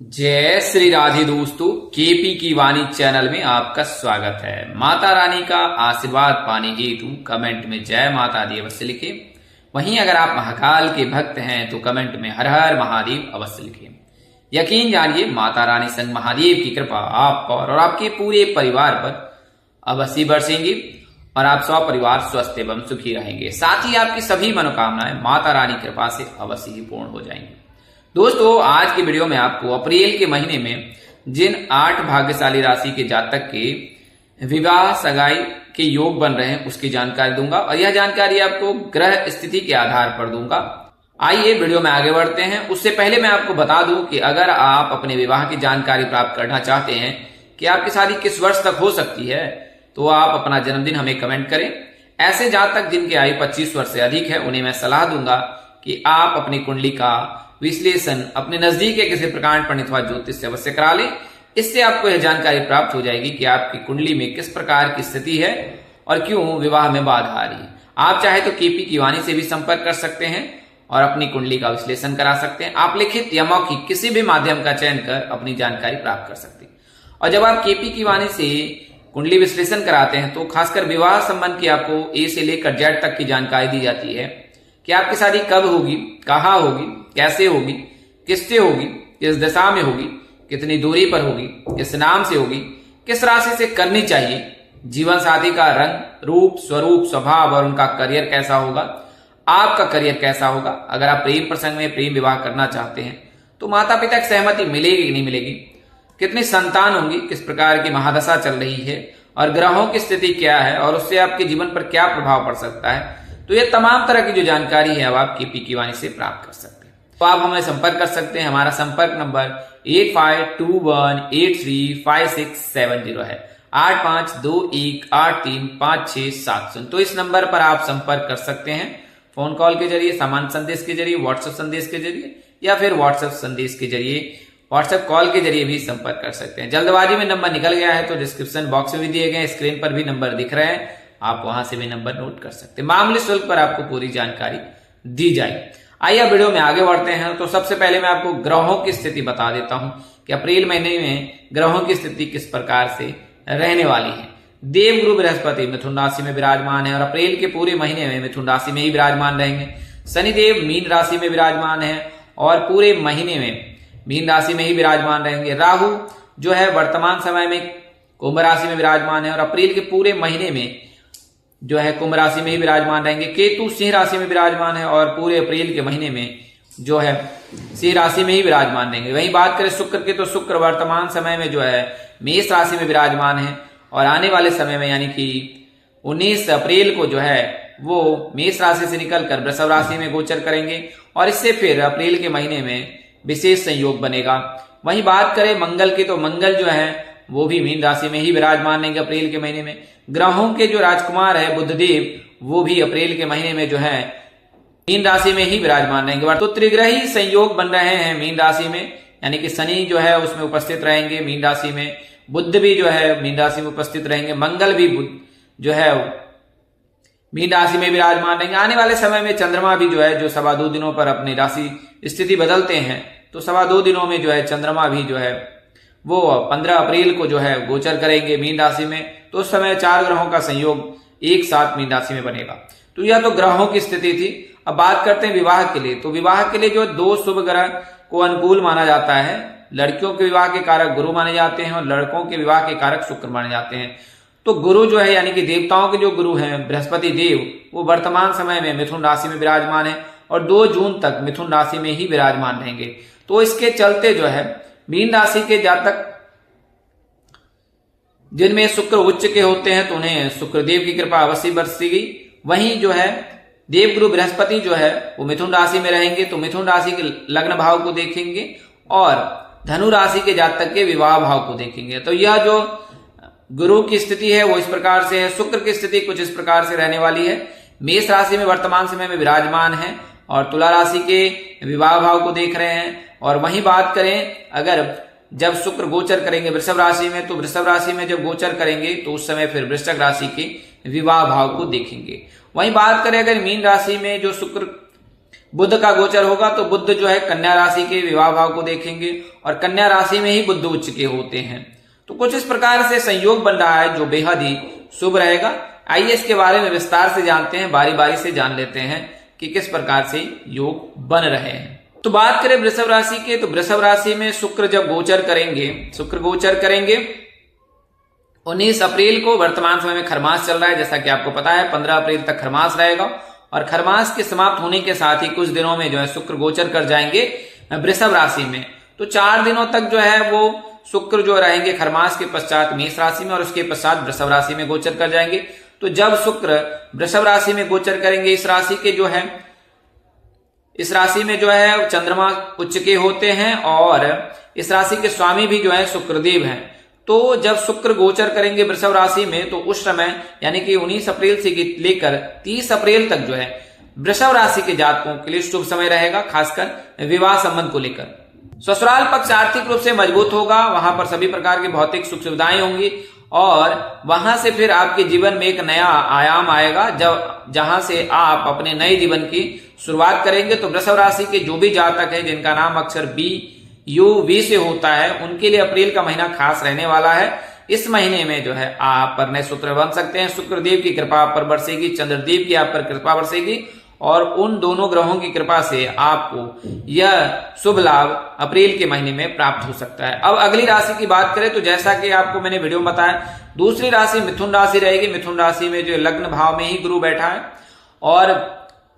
जय श्री राधे दोस्तों, केपी की वाणी चैनल में आपका स्वागत है। माता रानी का आशीर्वाद पाने हेतु कमेंट में जय माता दी अवश्य लिखें। वहीं अगर आप महाकाल के भक्त हैं तो कमेंट में हर हर महादेव अवश्य लिखें। यकीन जानिए माता रानी संग महादेव की कृपा आप पर और आपके पूरे परिवार पर अवश्य बरसेंगी और आप सब परिवार स्वस्थ एवं सुखी रहेंगे। साथ ही आपकी सभी मनोकामनाएं माता रानी कृपा से अवश्य ही पूर्ण हो जाएंगी। दोस्तों, आज की वीडियो में आपको अप्रैल के महीने में जिन 8 भाग्यशाली राशि के जातक के विवाह सगाई के योग बन रहे हैं उसकी जानकारी दूंगा और यह जानकारी आपको ग्रह स्थिति के आधार पर दूंगा। आइए वीडियो में आगे बढ़ते हैं। उससे पहले मैं आपको बता दूं कि अगर आप अपने विवाह की जानकारी प्राप्त करना चाहते हैं कि आपकी शादी किस वर्ष तक हो सकती है तो आप अपना जन्मदिन हमें कमेंट करें। ऐसे जातक जिनकी आयु 25 वर्ष से अधिक है उन्हें मैं सलाह दूंगा कि आप अपनी कुंडली का विश्लेषण अपने नजदीक के किसी प्रकांड पंडित अथवा ज्योतिष से अवश्य करा लें। इससे आपको यह जानकारी प्राप्त हो जाएगी कि आपकी कुंडली में किस प्रकार की स्थिति है और क्यों विवाह में बाधा आ रही है। आप चाहे तो केपी की वाणी से भी संपर्क कर सकते हैं और अपनी कुंडली का विश्लेषण करा सकते हैं। आप लिखित या मौखिक किसी भी माध्यम का चयन कर अपनी जानकारी प्राप्त कर सकते हैं। और जब आप केपी की वाणी से कुंडली विश्लेषण कराते हैं तो खासकर विवाह संबंध की आपको ए से लेकर जेड तक की जानकारी दी जाती है कि आपकी शादी कब होगी, कहाँ होगी, कैसे होगी, किससे होगी, किस दिशा में होगी, कितनी दूरी पर होगी, किस नाम से होगी, किस राशि से करनी चाहिए, जीवन साथी का रंग, रूप, स्वरूप, स्वभाव और उनका करियर कैसा होगा, आपका करियर कैसा होगा। अगर आप प्रेम प्रसंग में प्रेम विवाह करना चाहते हैं तो माता पिता की सहमति मिलेगी कि नहीं मिलेगी, कितनी संतान होंगी, किस प्रकार की महादशा चल रही है और ग्रहों की स्थिति क्या है और उससे आपके जीवन पर क्या प्रभाव पड़ सकता है। तो ये तमाम तरह की जो जानकारी है अब आप केपी की वाणी से प्राप्त कर सकते हैं। तो आप हमें संपर्क कर सकते हैं। हमारा संपर्क नंबर 8521835670 है। 8521835670। तो इस नंबर पर आप संपर्क कर सकते हैं फोन कॉल के जरिए, सामान्य संदेश के जरिए, व्हाट्सएप संदेश के जरिए या फिर व्हाट्सएप संदेश के जरिए, व्हाट्सएप कॉल के जरिए भी संपर्क कर सकते हैं। जल्दबाजी में नंबर निकल गया है तो डिस्क्रिप्शन बॉक्स में भी दिए गए, स्क्रीन पर भी नंबर दिख रहे हैं, आप वहां से भी नंबर नोट कर सकते हैं। मामूली शुल्क पर आपको पूरी जानकारी दी जाएगी। आइए वीडियो में आगे बढ़ते हैं। तो सबसे पहले मैं आपको ग्रहों की स्थिति बता देता हूं कि अप्रैल महीने में ग्रहों की स्थिति किस प्रकार से रहने वाली है। देवगुरु बृहस्पति मिथुन राशि में विराजमान है और अप्रैल के पूरे महीने में मिथुन राशि में ही विराजमान रहेंगे। शनिदेव मीन राशि में विराजमान है और पूरे महीने में मीन राशि में ही विराजमान रहेंगे। राहु जो है वर्तमान समय में कुंभ राशि में विराजमान है और अप्रैल के पूरे महीने में जो है कुंभ राशि में ही विराजमान रहेंगे। केतु सिंह राशि में विराजमान है और पूरे अप्रैल के महीने में जो है सिंह राशि में ही विराजमान रहेंगे। वहीं बात करें शुक्र की तो शुक्र वर्तमान समय में जो है मेष राशि में विराजमान है और आने वाले समय में यानी कि 19 अप्रैल को जो है वो मेष राशि से निकलकर वृषभ राशि में गोचर करेंगे और इससे फिर अप्रैल के महीने में विशेष संयोग बनेगा। वहीं बात करें मंगल की तो मंगल जो है वो भी मीन राशि में ही विराजमान रहेंगे अप्रैल के महीने में। ग्रहों के जो राजकुमार है बुधदेव वो भी अप्रैल के महीने में जो है मीन राशि में ही विराजमान रहेंगे। तो त्रिग्रही संयोग बन रहे हैं मीन राशि में, यानी कि शनि जो है उसमें उपस्थित रहेंगे मीन राशि में, बुध भी जो है मीन राशि में उपस्थित रहेंगे, मंगल भी जो है मीन राशि में विराजमान रहेंगे। आने वाले समय में चंद्रमा भी जो है जो 2.25 दिनों पर अपनी राशि स्थिति बदलते हैं तो 2.25 दिनों में जो है चंद्रमा भी जो है वो 15 अप्रैल को जो है गोचर करेंगे मीन राशि में। तो उस समय 4 ग्रहों का संयोग एक साथ मीन राशि में बनेगा। तो यह तो ग्रहों की स्थिति थी। अब बात करते हैं विवाह के लिए। तो विवाह के लिए जो 2 शुभ ग्रह को अनुकूल माना जाता है, लड़कियों के विवाह के कारक गुरु माने जाते हैं और लड़कों के विवाह के कारक शुक्र माने जाते हैं। तो गुरु जो है यानी कि देवताओं के जो गुरु हैं बृहस्पति देव वो वर्तमान समय में मिथुन राशि में विराजमान है और 2 जून तक मिथुन राशि में ही विराजमान रहेंगे। तो इसके चलते जो है मीन राशि के जातक जिनमें शुक्र उच्च के होते हैं तो उन्हें शुक्रदेव की कृपा अवश्य बरसेगी। वहीं जो है देवगुरु बृहस्पति जो है वो मिथुन राशि में रहेंगे तो मिथुन राशि के लग्न भाव को देखेंगे और धनु राशि के जातक के विवाह भाव को देखेंगे। तो यह जो गुरु की स्थिति है वो इस प्रकार से है। शुक्र की स्थिति कुछ इस प्रकार से रहने वाली है। मेष राशि में वर्तमान समय में विराजमान है और तुला राशि के विवाह भाव को देख रहे हैं। और वहीं बात करें अगर जब शुक्र गोचर करेंगे वृषभ राशि में तो वृषभ राशि में जब गोचर करेंगे तो उस समय फिर वृश्चिक राशि के विवाह भाव को देखेंगे। वहीं बात करें अगर मीन राशि में जो शुक्र बुध का गोचर होगा तो बुध जो है कन्या राशि के विवाह भाव को देखेंगे और कन्या राशि में ही बुध उच्च के होते हैं। तो कुछ इस प्रकार से संयोग बन रहा है जो बेहद ही शुभ रहेगा। आइए इसके बारे में विस्तार से जानते हैं, बारी बारी से जान लेते हैं कि किस प्रकार से योग बन रहे हैं। तो बात करें वृषभ राशि के, तो वृषभ राशि में शुक्र जब गोचर करेंगे, शुक्र गोचर करेंगे 19 अप्रैल को। वर्तमान समय में खरमास चल रहा है, जैसा कि आपको पता है 15 अप्रैल तक खरमास रहेगा और खरमास के समाप्त होने के साथ ही कुछ दिनों में जो है शुक्र गोचर कर जाएंगे वृषभ राशि में। तो 4 दिनों तक जो है वो शुक्र जो रहेंगे खरमास के पश्चात मेष राशि में और उसके पश्चात वृषभ राशि में गोचर कर जाएंगे। तो जब शुक्र वृषभ राशि में गोचर करेंगे, इस राशि के जो है, इस राशि में जो है चंद्रमा उच्च के होते हैं और इस राशि के स्वामी भी जो है शुक्रदेव हैं। तो जब शुक्र गोचर करेंगे वृषभ राशि में तो उस समय यानी कि 19 अप्रैल से लेकर 30 अप्रैल तक जो है वृषभ राशि के जातकों के लिए शुभ समय रहेगा, खासकर विवाह संबंध को लेकर। ससुराल पक्ष आर्थिक रूप से मजबूत होगा, वहां पर सभी प्रकार की भौतिक सुख सुविधाएं होंगी और वहां से फिर आपके जीवन में एक नया आयाम आएगा जहां से आप अपने नए जीवन की शुरुआत करेंगे। तो वृषभ राशि के जो भी जातक है जिनका नाम अक्षर बी यू वी से होता है, उनके लिए अप्रैल का महीना खास रहने वाला है। इस महीने में जो है आप परिणय सूत्र बन सकते हैं, शुक्रदेव की कृपा आप पर बरसेगी, चंद्रदेव की आप पर कृपा बरसेगी और उन दोनों ग्रहों की कृपा से आपको यह शुभ लाभ अप्रैल के महीने में प्राप्त हो सकता है। अब अगली राशि की बात करें तो जैसा कि आपको मैंने वीडियो में बताया, दूसरी राशि मिथुन राशि रहेगी। मिथुन राशि में जो लग्न भाव में ही गुरु बैठा है और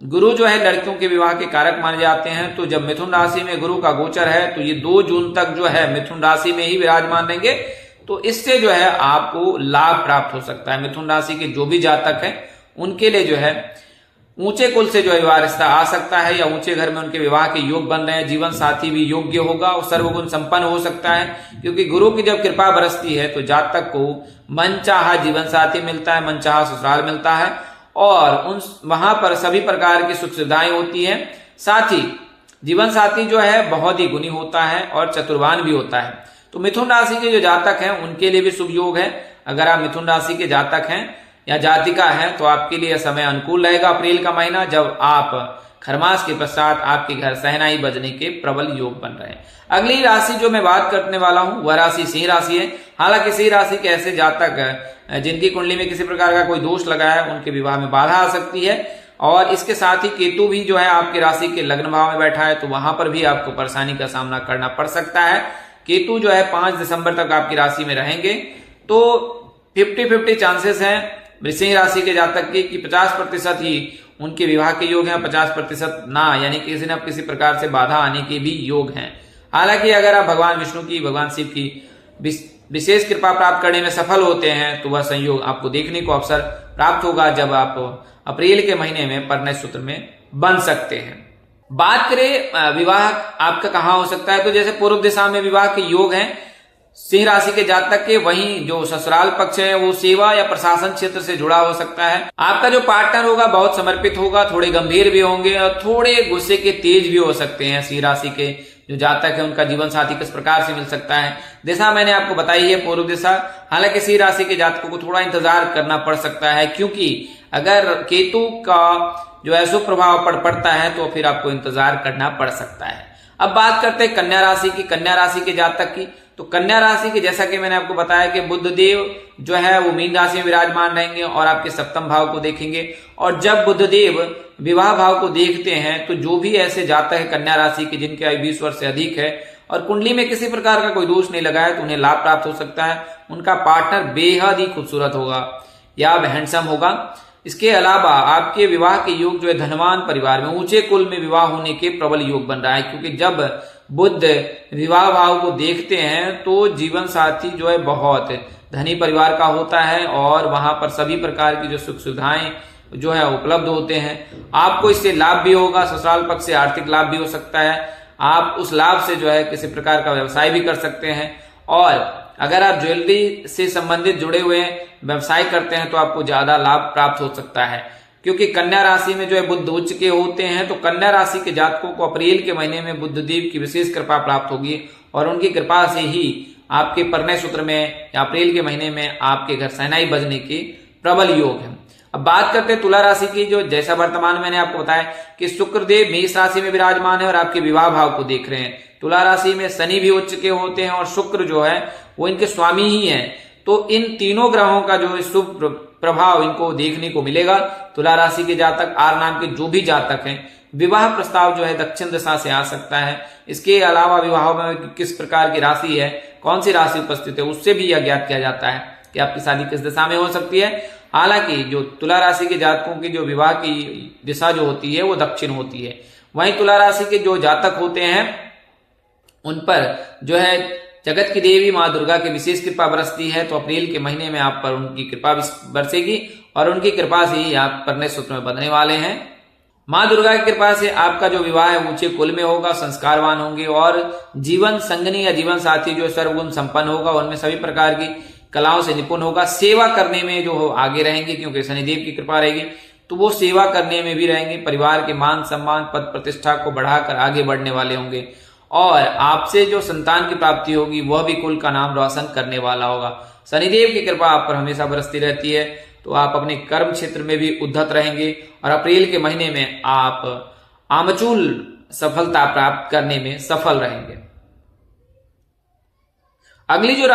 गुरु जो है लड़कियों के विवाह के कारक माने जाते हैं। तो जब मिथुन राशि में गुरु का गोचर है तो ये 2 जून तक जो है मिथुन राशि में ही विराजमान रहेंगे। तो इससे जो है आपको लाभ प्राप्त हो सकता है। मिथुन राशि के जो भी जातक हैं उनके लिए जो है ऊंचे कुल से जो है विवाह रिश्ता आ सकता है या ऊंचे घर में उनके विवाह के योग बन रहे हैं। जीवन साथी भी योग्य होगा और सर्वगुण संपन्न हो सकता है, क्योंकि गुरु की जब कृपा बरसती है तो जातक को मनचाहा जीवन साथी मिलता है, मनचाहा ससुराल मिलता है और उन वहां पर सभी प्रकार की सुख सुविधाएं होती है। साथ ही जीवन साथी जो है बहुत ही गुणी होता है और चतुर्वान भी होता है। तो मिथुन राशि के जो जातक हैं उनके लिए भी शुभ योग है। अगर आप मिथुन राशि के जातक हैं या जातिका है तो आपके लिए समय अनुकूल रहेगा अप्रैल का महीना, जब आप खरमास के पश्चात आपके घर सहनाई बजने के प्रबल योग बन रहे हैं। अगली राशि जो मैं बात करने वाला हूं वह राशि सिंह राशि है। हालांकि सिंह राशि के ऐसे जातक जिनकी कुंडली में किसी प्रकार का कोई दोष लगा है उनके विवाह में बाधा आ सकती है और इसके साथ ही केतु भी जो है आपकी राशि के लग्न भाव में बैठा है, तो वहां पर भी आपको परेशानी का सामना करना पड़ सकता है। केतु जो है 5 दिसंबर तक आपकी राशि में रहेंगे, तो 50-50 चांसेस हैं वृश्चिक राशि के जातक की कि 50% ही उनके विवाह के योग हैं, 50% ना, यानी किसी न किसी प्रकार से बाधा आने के भी योग हैं। हालांकि अगर आप भगवान विष्णु की, भगवान शिव की विशेष कृपा प्राप्त करने में सफल होते हैं तो वह संयोग आपको देखने को अवसर प्राप्त होगा जब आप अप्रैल के महीने में परिणय सूत्र में बन सकते हैं। बात करें विवाह आपका कहाँ हो सकता है, तो जैसे पूर्व दिशा में विवाह के योग हैं सिंह राशि के जातक के, वहीं जो ससुराल पक्ष है वो सेवा या प्रशासन क्षेत्र से जुड़ा हो सकता है। आपका जो पार्टनर होगा बहुत समर्पित होगा, थोड़े गंभीर भी होंगे और थोड़े गुस्से के तेज भी हो सकते हैं। सिंह राशि के जो जातक है उनका जीवन साथी किस प्रकार से मिल सकता है, दिशा मैंने आपको बताई है पूर्व दिशा। हालांकि सिंह राशि के जातकों को थोड़ा इंतजार करना पड़ सकता है, क्योंकि अगर केतु का जो है सुप्रभाव पड़ता है तो फिर आपको इंतजार करना पड़ सकता है। अब बात करते हैं कन्या राशि की, कन्या राशि के जातक की। तो कन्या राशि की जैसा कि मैंने आपको बताया कि बुध देव जो है वो मीन राशि में विराजमान रहेंगे और आपके सप्तम भाव को देखेंगे, और जब बुध देव विवाह भाव को देखते हैं तो जो भी ऐसे जातक है कन्या राशि के जिनकी आयु 20 वर्ष से अधिक है और कुंडली में किसी प्रकार का कोई दोष नहीं लगा है तो उन्हें लाभ प्राप्त हो सकता है। उनका पार्टनर बेहद ही खूबसूरत होगा या हैंडसम होगा। इसके अलावा आपके विवाह के योग जो है धनवान परिवार में ऊंचे कुल में विवाह होने के प्रबल योग बन रहा है, क्योंकि जब बुध विवाह भाव को देखते हैं तो जीवन साथी जो है बहुत धनी परिवार का होता है और वहां पर सभी प्रकार की जो सुख सुविधाएं जो है उपलब्ध होते हैं। आपको इससे लाभ भी होगा, ससुराल पक्ष से आर्थिक लाभ भी हो सकता है। आप उस लाभ से जो है किसी प्रकार का व्यवसाय भी कर सकते हैं, और अगर आप ज्वेलरी से संबंधित जुड़े हुए व्यवसाय करते हैं तो आपको ज्यादा लाभ प्राप्त हो सकता है, क्योंकि कन्या राशि में जो है बुध उच्च के होते हैं। तो कन्या राशि के जातकों को अप्रैल के महीने में बुध देव की विशेष कृपा प्राप्त होगी और उनकी कृपा से ही आपके परिणय सूत्र में या अप्रैल के महीने में आपके घर सहनाई बजने के प्रबल योग है। अब बात करते हैं तुला राशि की, जो जैसा वर्तमान मैंने आपको बताया कि शुक्रदेव मेष राशि में विराजमान है और आपके विवाह भाव को देख रहे हैं। तुला राशि में शनि भी उच्च के होते हैं और शुक्र जो है वो इनके स्वामी ही है। तो इन तीनों ग्रहों का जो शुभ प्रभाव इनको देखने को मिलेगा। तुला राशि के जातक, आर नाम के जो भी जातक हैं, विवाह प्रस्ताव जो है दक्षिण दिशा से आ सकता है। इसके अलावा विवाह में किस प्रकार की राशि है, कौन सी राशि उपस्थित है, उससे भी यह ज्ञात किया जाता है कि आपकी शादी किस दिशा में हो सकती है। हालांकि जो तुला राशि के जातकों की जो विवाह की दिशा जो होती है वो दक्षिण होती है। वहीं तुला राशि के जो जातक होते हैं उन पर जो है जगत की देवी माँ दुर्गा की विशेष कृपा बरसती है। तो अप्रैल के महीने में आप पर उनकी कृपा बरसेगी और उनकी कृपा से ही आप परिणय सूत्र में बंधने वाले हैं। माँ दुर्गा की कृपा से आपका जो विवाह है ऊंचे कुल में होगा, संस्कारवान होंगे और जीवन संगनी या जीवन साथी जो सर्वगुण संपन्न होगा, उनमें सभी प्रकार की कलाओं से निपुण होगा। सेवा करने में जो आगे रहेंगे, क्योंकि शनिदेव की कृपा रहेगी तो वो सेवा करने में भी रहेंगे। परिवार के मान सम्मान पद प्रतिष्ठा को बढ़ाकर आगे बढ़ने वाले होंगे और आपसे जो संतान की प्राप्ति होगी वह भी कुल का नाम रोशन करने वाला होगा। शनिदेव की कृपा आप पर हमेशा बरसती रहती है। तो आप अपने कर्म क्षेत्र में भी उद्धत रहेंगे और अप्रैल के महीने में आप आमचूल सफलता प्राप्त करने में सफल रहेंगे। अगली जो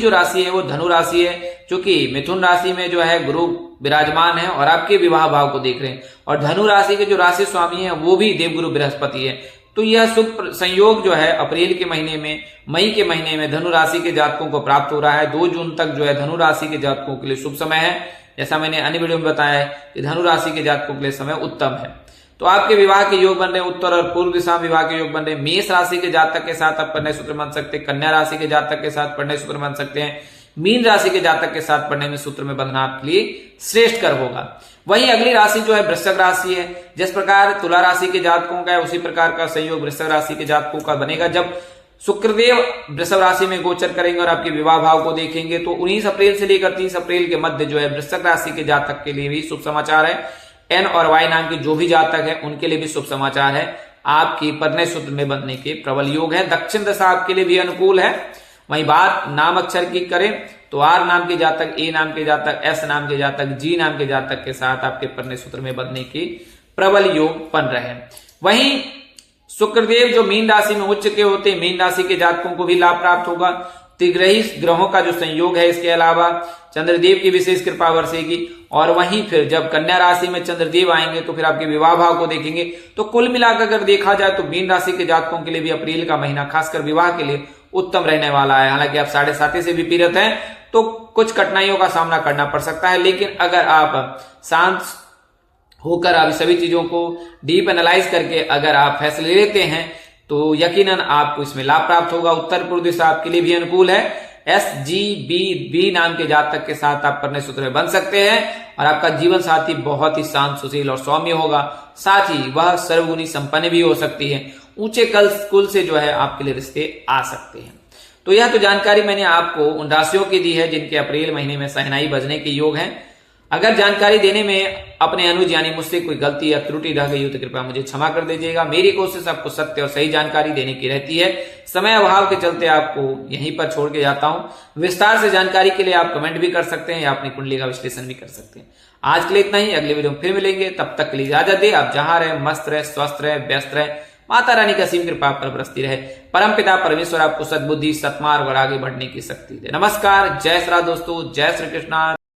राशि है वो धनु राशि है, जो कि मिथुन राशि में जो है गुरु विराजमान है और आपके विवाह भाव को देख रहे हैं। और धनु राशि के जो राशि स्वामी है वो भी देवगुरु बृहस्पति है। तो यह शुभ संयोग जो है अप्रैल के महीने में, मई के महीने में धनु राशि के जातकों को प्राप्त हो रहा है। 2 जून तक जो है धनु राशि के जातकों के लिए शुभ समय है। जैसा मैंने अन्य वीडियो में बताया है कि धनु राशि के जातकों के लिए समय उत्तम है। तो आपके विवाह के योग बन रहे हैं, उत्तर और पूर्व दिशा में विवाह के योग बन रहे हैं। मेष राशि के जातक के साथ आप परिणय सूत्र बन सकते हैं, कन्या राशि के जातक के साथ परिणय सूत्र बन सकते हैं, मीन राशि के जातक के साथ परिणय में सूत्र में बंधना आपके लिए श्रेष्ठ कर होगा। वहीं अगली राशि जो है वृश्चिक राशि है। जिस प्रकार तुला राशि के जातकों का है उसी प्रकार का संयोग वृश्चिक राशि के जातकों का बनेगा। जब शुक्रदेव वृषभ राशि में गोचर करेंगे और आपके विवाह भाव को देखेंगे तो 19 अप्रैल से लेकर 30 अप्रैल के मध्य जो है वृश्चिक राशि के जातक के लिए भी शुभ समाचार है। एन और वाई नाम के जो भी जातक है उनके लिए भी शुभ समाचार है। आपकी परिणय सूत्र में बंधने के प्रबल योग है। दक्षिण दिशा आपके लिए भी अनुकूल है। वहीं बात नाम अक्षर की करें तो आर नाम के जातक, ए नाम के जातक, एस नाम के जातक, जी नाम के जातक के साथ आपके परिणय सूत्र में बंधने के प्रबल योग बन रहे हैं। वहीं शुक्रदेव जो मीन राशि में उच्च के होते हैं, मीन राशि के जातकों को भी लाभ प्राप्त होगा। त्रिग्रही ग्रहों का जो संयोग है, इसके अलावा चंद्रदेव की विशेष कृपा बरसेगी। और वहीं फिर जब कन्या राशि में चंद्रदेव आएंगे तो फिर आपके विवाह भाव को देखेंगे। तो कुल मिलाकर अगर देखा जाए तो मीन राशि के जातकों के लिए भी अप्रैल का महीना खासकर विवाह के लिए उत्तम रहने वाला है। हालांकि आप 7.5 से भी पीड़ित हैं तो कुछ कठिनाइयों का सामना करना पड़ सकता है, लेकिन अगर आप शांत होकर आप सभी चीजों को डीप एनालाइज करके अगर आप फैसले लेते हैं तो यकीनन आपको इसमें लाभ प्राप्त होगा। उत्तर पूर्व दिशा आपके लिए भी अनुकूल है। एस जी बी बी नाम के जातक के साथ आप परिणय सूत्र में बन सकते हैं और आपका जीवन साथी बहुत ही शांत, सुशील और सौम्य होगा। साथ ही वह सर्वगुणी संपन्न भी हो सकती है। ऊंचे कुल से जो है आपके लिए रिश्ते आ सकते हैं। तो यह तो जानकारी मैंने आपको उन राशियों की दी है जिनके अप्रैल महीने में शहनाई बजने के योग हैं। अगर जानकारी देने में अपने अनुज यानी मुझसे कोई गलती या त्रुटि रह गई हो तो कृपया मुझे क्षमा कर दीजिएगा। मेरी कोशिश आपको सत्य और सही जानकारी देने की रहती है। समय अभाव के चलते आपको यहीं पर छोड़ के जाता हूं। विस्तार से जानकारी के लिए आप कमेंट भी कर सकते हैं या अपनी कुंडली का विश्लेषण भी कर सकते हैं। आज के लिए इतना ही, अगले वीडियो में फिर मिलेंगे। तब तक के लिए इजाजत दे। आप जहां रहे मस्त रहे, स्वस्थ रहे, व्यस्त रहे। माता रानी का असीम कृपा पर बरसती रहे। परम पिता परमेश्वर आपको सद्बुद्धि, सत्मार्ग और आगे बढ़ने की शक्ति दे। नमस्कार, जय श्री राम दोस्तों, जय श्री कृष्ण।